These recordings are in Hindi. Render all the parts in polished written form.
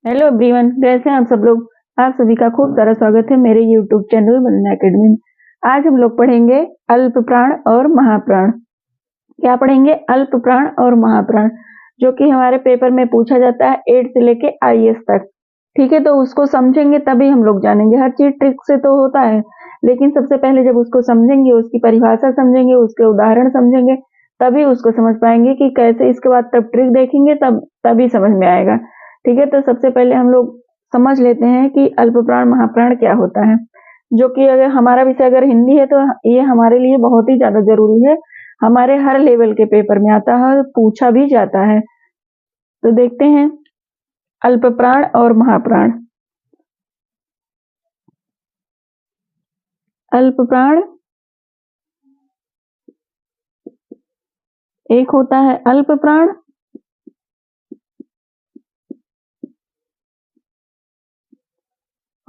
हेलो एवरीवन, कैसे हैं आप सब लोग। आप सभी का खूब सारा स्वागत है मेरे यूट्यूब चैनल वंदना एकेडमी में। आज हम लोग पढ़ेंगे अल्प प्राण और महाप्राण। क्या पढ़ेंगे? अल्प प्राण और महाप्राण, जो कि हमारे पेपर में पूछा जाता है 8 से लेके आईएएस तक। ठीक है, तो उसको समझेंगे तभी हम लोग जानेंगे। हर चीज ट्रिक से तो होता है, लेकिन सबसे पहले जब उसको समझेंगे, उसकी परिभाषा समझेंगे, उसके उदाहरण समझेंगे, तभी उसको समझ पाएंगे कि कैसे। इसके बाद तब ट्रिक देखेंगे, तभी समझ में आएगा। ठीक है, तो सबसे पहले हम लोग समझ लेते हैं कि अल्प प्राण महाप्राण क्या होता है, जो कि अगर हमारा विषय अगर हिंदी है तो ये हमारे लिए बहुत ही ज्यादा जरूरी है। हमारे हर लेवल के पेपर में आता है और पूछा भी जाता है। तो देखते हैं अल्प प्राण और महाप्राण। अल्प प्राण एक होता है अल्प प्राण,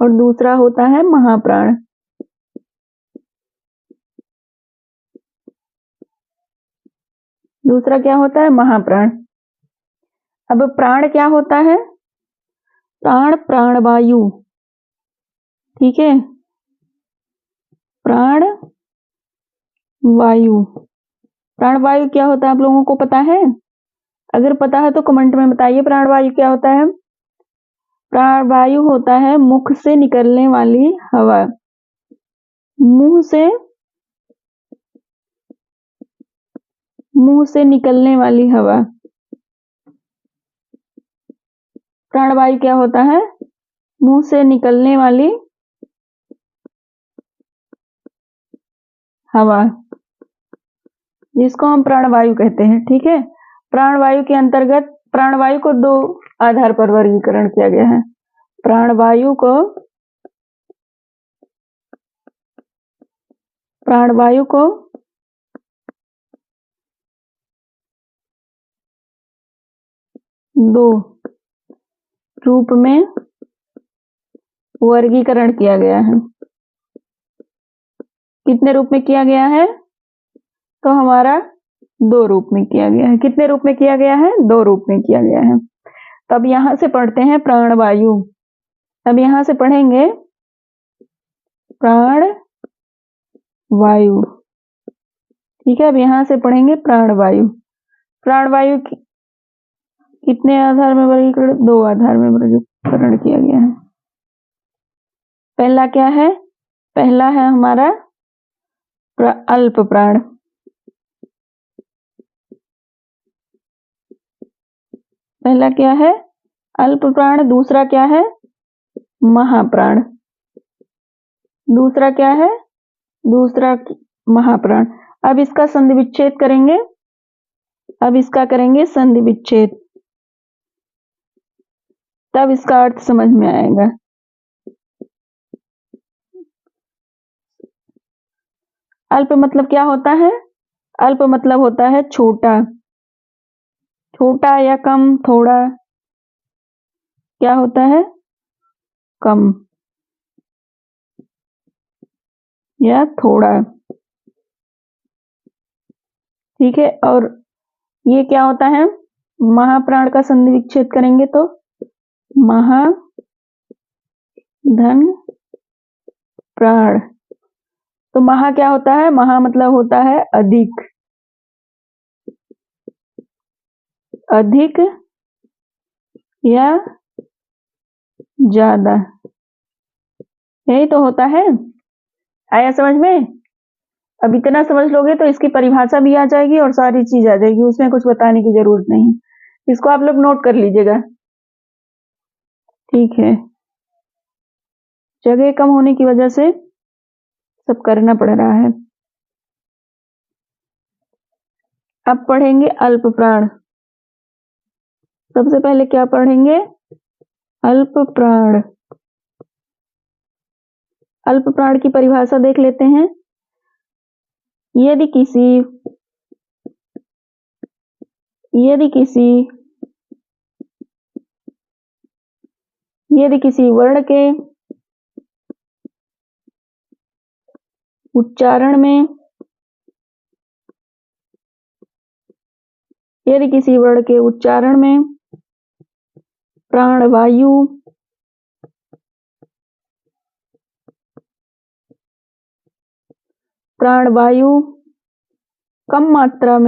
और दूसरा होता है महाप्राण। दूसरा क्या होता है? महाप्राण। अब प्राण क्या होता है? प्राण प्राणवायु। ठीक है, प्राण वायु। प्राणवायु क्या होता है आप लोगों को पता है? अगर पता है तो कमेंट में बताइए प्राणवायु क्या होता है। प्राणवायु होता है मुख से निकलने वाली हवा। मुंह से निकलने वाली हवा। प्राणवायु क्या होता है? मुंह से निकलने वाली हवा, जिसको हम प्राणवायु कहते हैं। ठीक है, प्राणवायु के अंतर्गत प्राणवायु को दो आधार पर वर्गीकरण किया गया है। प्राणवायु को दो रूप में वर्गीकरण किया गया है। कितने रूप में किया गया है? तो हमारा दो रूप में किया गया है। कितने रूप में किया गया है? दो रूप में किया गया है। तो अब यहां से पढ़ते हैं प्राणवायु। अब यहां से पढ़ेंगे प्राण वायु। ठीक है, अब यहां से पढ़ेंगे प्राणवायु। प्राणवायु कितने आधार में वर्गीकरण? दो आधार में वर्गीकरण किया गया है। पहला क्या है? पहला है हमारा अल्प प्राण। पहला क्या है? अल्प प्राण। दूसरा क्या है? महाप्राण। दूसरा क्या है? दूसरा महाप्राण। अब इसका संधि विच्छेद करेंगे। अब इसका करेंगे संधि विच्छेद, तब इसका अर्थ समझ में आएगा। अल्प मतलब क्या होता है? अल्प मतलब होता है छोटा। छोटा या कम, थोड़ा। क्या होता है? कम या थोड़ा। ठीक है, और ये क्या होता है? महाप्राण का संधि विच्छेद करेंगे तो महा धन प्राण। तो महा क्या होता है? महा मतलब होता है अधिक। अधिक या ज्यादा, यही तो होता है। आया समझ में? अब इतना समझ लोगे तो इसकी परिभाषा भी आ जाएगी और सारी चीज आ जाएगी, उसमें कुछ बताने की जरूरत नहीं। इसको आप लोग नोट कर लीजिएगा। ठीक है, जगह कम होने की वजह से सब करना पड़ रहा है। अब पढ़ेंगे अल्प प्राण। सबसे पहले क्या पढ़ेंगे? अल्प प्राण। अल्प प्राण की परिभाषा देख लेते हैं। यदि किसी यदि किसी यदि किसी वर्ण के उच्चारण में यदि किसी वर्ण के उच्चारण में प्राणवायु, प्राणवायु कम मात्रा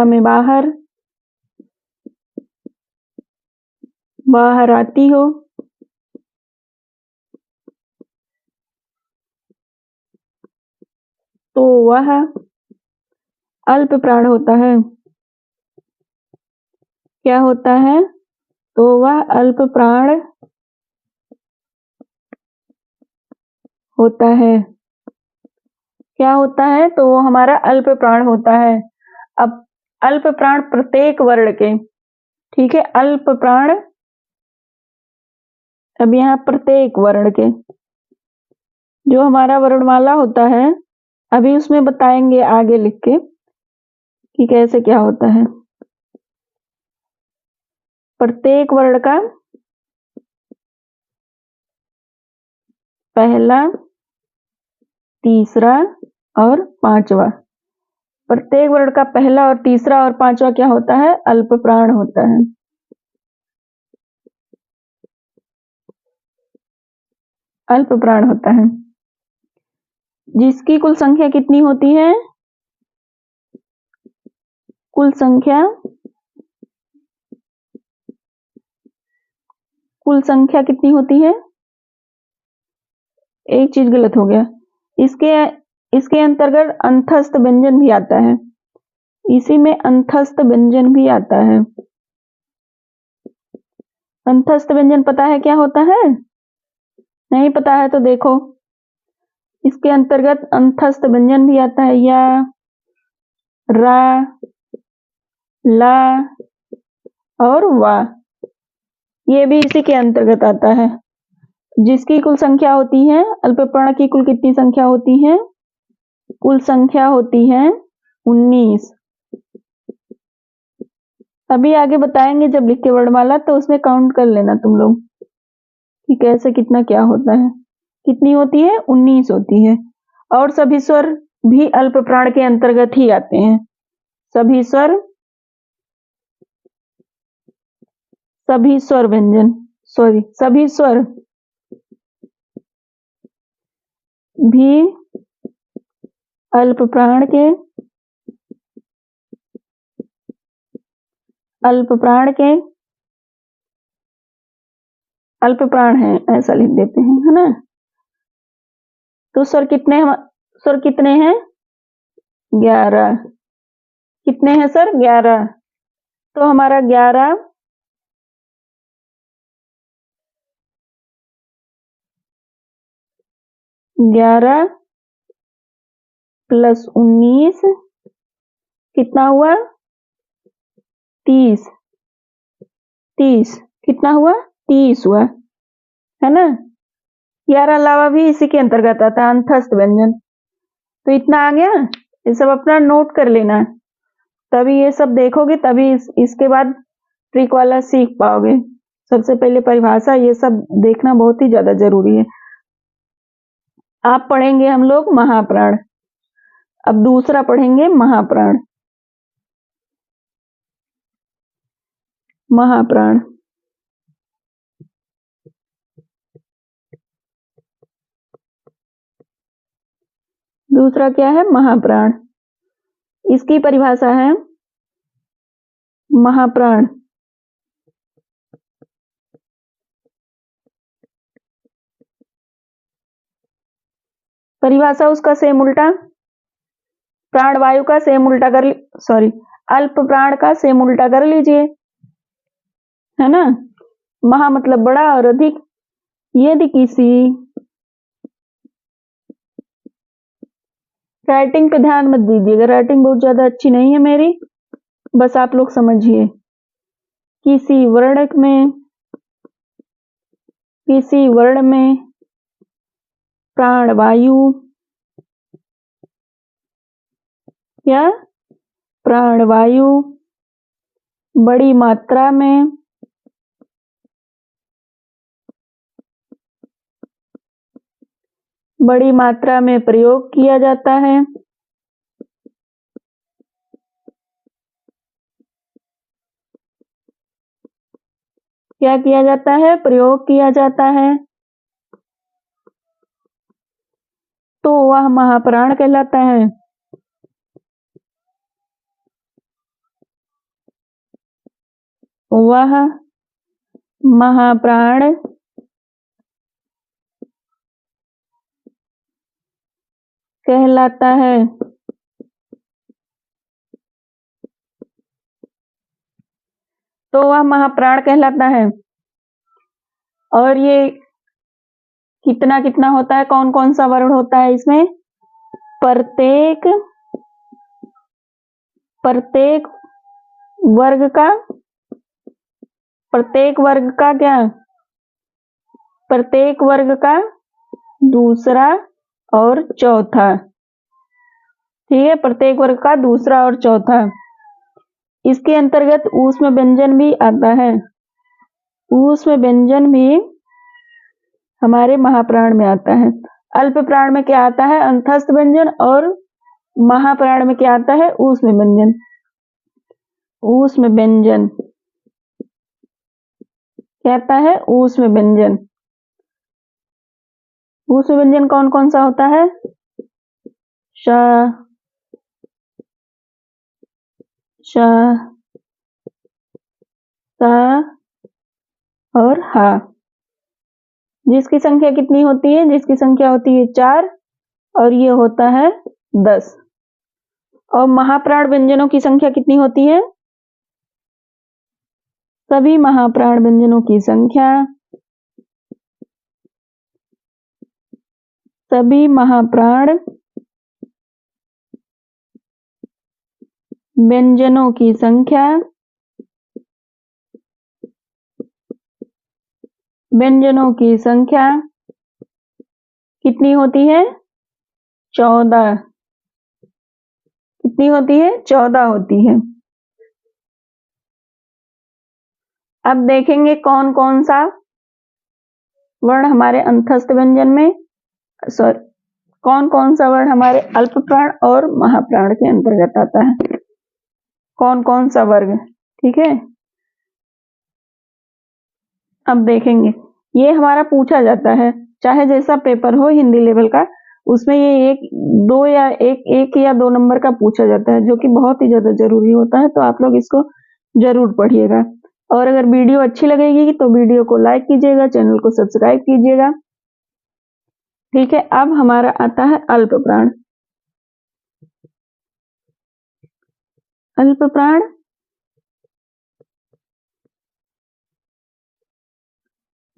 में बाहर आती हो तो वह अल्प प्राण होता है। क्या होता है? तो वह अल्प प्राण होता है। क्या होता है? तो वो हमारा अल्प प्राण होता है। अब अल्प प्राण प्रत्येक वर्ण के, ठीक है, अल्प प्राण अब यहाँ प्रत्येक वर्ण के, जो हमारा वर्णमाला होता है, अभी उसमें बताएंगे आगे लिख के कि कैसे क्या होता है। प्रत्येक वर्ण का पहला, तीसरा और पांचवा, प्रत्येक वर्ण का पहला और तीसरा और पांचवा क्या होता है? अल्प प्राण होता है। अल्प प्राण होता है। जिसकी कुल संख्या कितनी होती है? कुल संख्या कितनी होती है? एक चीज गलत हो गया, इसके अंतर्गत अंतस्थ व्यंजन भी आता है। इसी में अंतस्थ व्यंजन भी आता है। अंतस्थ व्यंजन पता है क्या होता है? नहीं पता है तो देखो, इसके अंतर्गत अंतस्थ व्यंजन भी आता है, या, रा, ला और वा, ये भी इसी के अंतर्गत आता है। जिसकी कुल संख्या होती है, अल्प प्राण की कुल कितनी संख्या होती है? कुल संख्या होती है 19। अभी आगे बताएंगे जब लिख के वर्णमाला, तो उसमें काउंट कर लेना तुम लोग कि कैसे कितना क्या होता है। कितनी होती है? 19 होती है। और सभी स्वर भी अल्प प्राण के अंतर्गत ही आते हैं। सभी स्वर व्यंजन, सभी स्वर भी अल्प प्राण अल्प प्राण है, ऐसा लिख देते हैं, है ना। तो स्वर कितने हैं? 11। कितने हैं सर? 11। तो हमारा 11 प्लस 19 कितना हुआ? 30। कितना हुआ? 30 हुआ, है ना। 11 अलावा भी इसी के अंतर्गत आता है अंतस्थ व्यंजन। तो इतना आ गया, ये सब अपना नोट कर लेना, तभी ये सब देखोगे, तभी इसके बाद ट्रिक वाला सीख पाओगे। सबसे पहले परिभाषा, ये सब देखना बहुत ही ज्यादा जरूरी है। आप पढ़ेंगे हम लोग महाप्राण, अब दूसरा पढ़ेंगे महाप्राण। महाप्राण दूसरा क्या है? महाप्राण। इसकी परिभाषा है, महाप्राण परिभाषा उसका सेम उल्टा, प्राणवायु का सेम उल्टा कर, सॉरी, अल्प प्राण का सेम उल्टा कर लीजिए, है ना। महा मतलब बड़ा और अधिक। यदि किसी, राइटिंग पे ध्यान मत दीजिएगा, राइटिंग बहुत ज्यादा अच्छी नहीं है मेरी, बस आप लोग समझिए। किसी वर्ण में प्राणवायु या प्राणवायु बड़ी मात्रा में प्रयोग किया जाता है, क्या किया जाता है? प्रयोग किया जाता है, तो वह महाप्राण कहलाता है। वह महाप्राण कहलाता है। तो वह महाप्राण कहलाता है। और ये कितना कितना होता है? कौन कौन सा वर्ण होता है इसमें? प्रत्येक वर्ग का, प्रत्येक वर्ग का क्या? प्रत्येक वर्ग का दूसरा और चौथा। ठीक है, प्रत्येक वर्ग का दूसरा और चौथा। इसके अंतर्गत ऊष्म व्यंजन भी आता है। ऊष्म व्यंजन भी हमारे महाप्राण में आता है। अल्प प्राण में क्या आता है? अंतस्थ व्यंजन। और महाप्राण में क्या आता है? ऊष्म व्यंजन। ऊष्म व्यंजन क्या आता है? ऊष्म व्यंजन। ऊष्म व्यंजन कौन कौन सा होता है? श, श, स और हा। जिसकी संख्या कितनी होती है? जिसकी संख्या होती है 4 और ये होता है 10। और महाप्राण व्यंजनों की संख्या कितनी होती है? सभी महाप्राण व्यंजनों की संख्या, सभी महाप्राण व्यंजनों की संख्या, व्यंजनों की संख्या कितनी होती है? 14। कितनी होती है? 14 होती है। अब देखेंगे कौन कौन सा वर्ण हमारे अंतस्थ व्यंजन में, सॉरी, कौन कौन सा वर्ण हमारे अल्प प्राण और महाप्राण के अंतर्गत आता है। कौन कौन सा वर्ग? ठीक है, अब देखेंगे। ये हमारा पूछा जाता है, चाहे जैसा पेपर हो हिंदी लेवल का, उसमें ये एक या दो नंबर का पूछा जाता है, जो कि बहुत ही ज्यादा जरूरी होता है। तो आप लोग इसको जरूर पढ़िएगा। और अगर वीडियो अच्छी लगेगी तो वीडियो को लाइक कीजिएगा, चैनल को सब्सक्राइब कीजिएगा। ठीक है, अब हमारा आता है अल्प प्राण। अल्प प्राण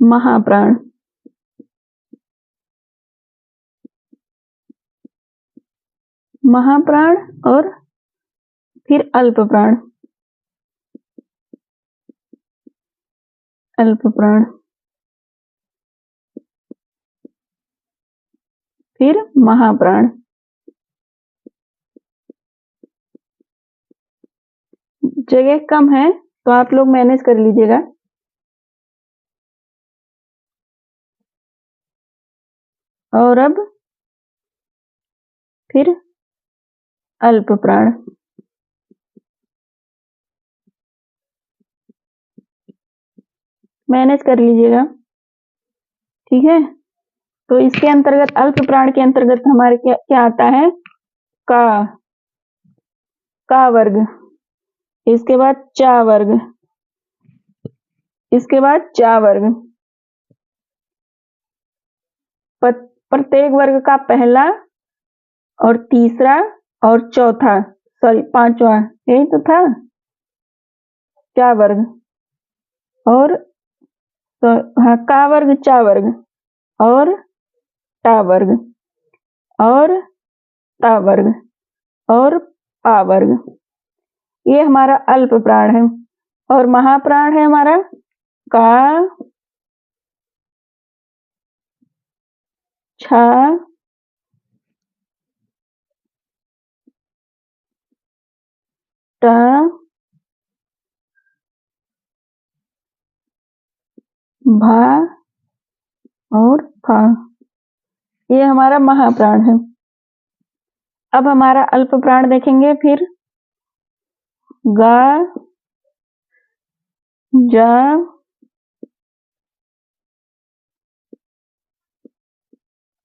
महाप्राण। महाप्राण और फिर अल्प प्राण। अल्प प्राण फिर महाप्राण। जगह कम है तो आप लोग मैनेज कर लीजिएगा। और अब फिर अल्प प्राण। मैनेज कर लीजिएगा। ठीक है, तो इसके अंतर्गत अल्प प्राण के अंतर्गत हमारे क्या क्या आता है? का वर्ग, इसके बाद चा वर्ग, इसके बाद चा वर्ग। प्रत्येक वर्ग का पहला और तीसरा और चौथा, सॉरी पांचवा, यही तो था, चा वर्ग। और तो हाँ, का वर्ग, चा वर्ग और टा वर्ग और ता वर्ग और पा वर्ग। ये हमारा अल्प प्राण है। और महाप्राण है हमारा का, छा, टा, भा और फा। ये हमारा महाप्राण है। अब हमारा अल्प प्राण देखेंगे। फिर गा, जा,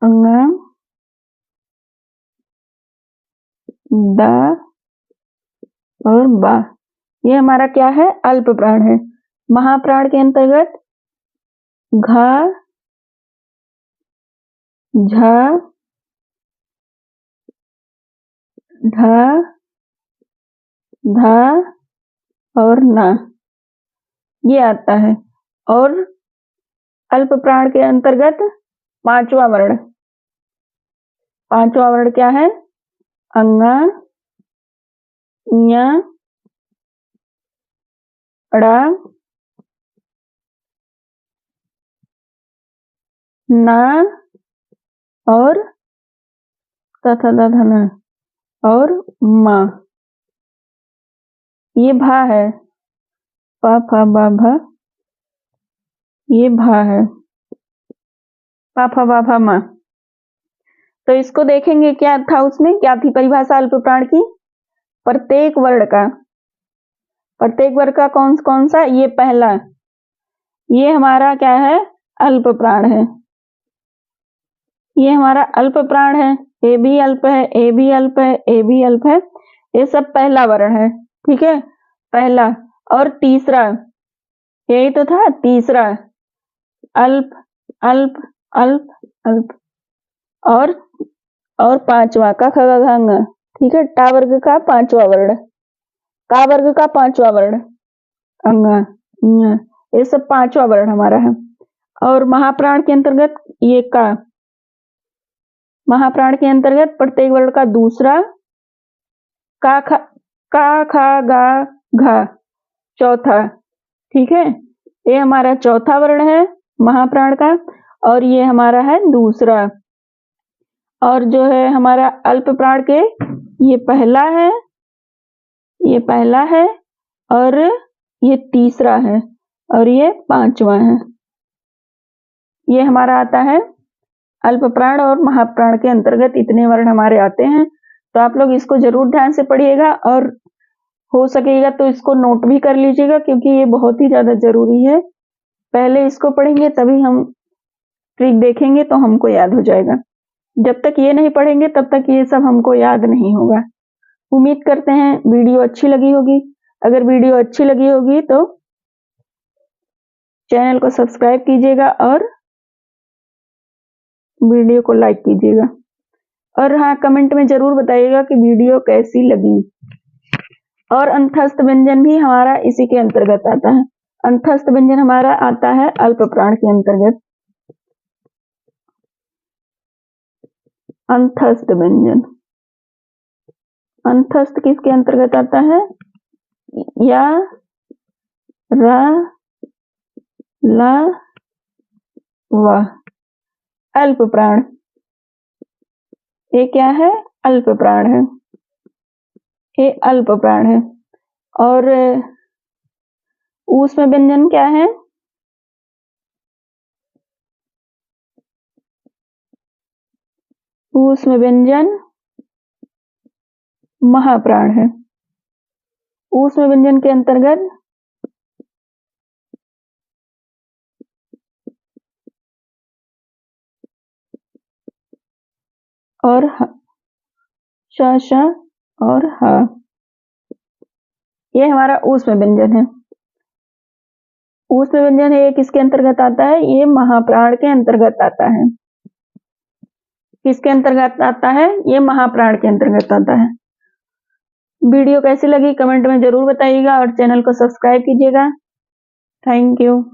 अंगा, दा और बा। ये हमारा क्या है? अल्प प्राण है। महाप्राण के अंतर्गत घा, झा, ढा, धा और ना, ये आता है। और अल्प प्राण के अंतर्गत पांचवा वर्ण, पांचवा वर्ण क्या है? अंगा, ञ, ड़ा, ना और तथा धना और मा। ये भा है, पा फा बा भा, ये भा है, पा फा बा भा मा। तो इसको देखेंगे क्या था उसमें, क्या थी परिभाषा अल्प प्राण की? प्रत्येक वर्ण का, प्रत्येक वर्ण का कौन कौन सा? ये पहला, ये हमारा क्या है? अल्प प्राण है। ये हमारा अल्प प्राण है। ए भी अल्प है, ए भी अल्प है, ए भी अल्प है। ये सब पहला वर्ण है, ठीक है, पहला। और तीसरा, यही तो था तीसरा, अल्प अल्प अल्प अल्प। और पांचवा का खगंग, ठीक है, टा वर्ग का पांचवा वर्ण, का वर्ग का पांचवा वर्ण, अंगा, ये सब पांचवा वर्ण हमारा है। और महाप्राण के अंतर्गत ये का, महाप्राण के अंतर्गत प्रत्येक वर्ण का दूसरा, का खा गा घा, चौथा, ठीक है, ये हमारा चौथा वर्ण है महाप्राण का। और ये हमारा है दूसरा। और जो है हमारा अल्प प्राण के, ये पहला है, ये पहला है, और ये तीसरा है, और ये पांचवा है। ये हमारा आता है अल्प प्राण और महाप्राण के अंतर्गत, इतने वर्ण हमारे आते हैं। तो आप लोग इसको जरूर ध्यान से पढ़िएगा, और हो सकेगा तो इसको नोट भी कर लीजिएगा, क्योंकि ये बहुत ही ज्यादा जरूरी है। पहले इसको पढ़ेंगे तभी हम ट्रिक देखेंगे तो हमको याद हो जाएगा। जब तक ये नहीं पढ़ेंगे तब तक ये सब हमको याद नहीं होगा। उम्मीद करते हैं वीडियो अच्छी लगी होगी। अगर वीडियो अच्छी लगी होगी तो चैनल को सब्सक्राइब कीजिएगा और वीडियो को लाइक कीजिएगा। और हाँ, कमेंट में जरूर बताइएगा कि वीडियो कैसी लगी। और अंतस्थ व्यंजन भी हमारा इसी के अंतर्गत आता है। अंतस्थ व्यंजन हमारा आता है अल्प प्राण के अंतर्गत। अंतस्थ व्यंजन, अंतस्थ किसके अंतर्गत आता है? या, रा, ला, वा। अल्प प्राण, ये क्या है? अल्प प्राण है, ये अल्प प्राण है। और ऊष्म व्यंजन क्या है? ऊष्म व्यंजन महाप्राण है। ऊष्म व्यंजन के अंतर्गत और श, श और ह, ये हमारा ऊष्म व्यंजन है। ऊष्म व्यंजन है, ये किसके अंतर्गत आता है? ये महाप्राण के अंतर्गत आता है। किसके अंतर्गत आता है? ये महाप्राण के अंतर्गत आता है। वीडियो कैसी लगी कमेंट में जरूर बताइएगा, और चैनल को सब्सक्राइब कीजिएगा। Thank you.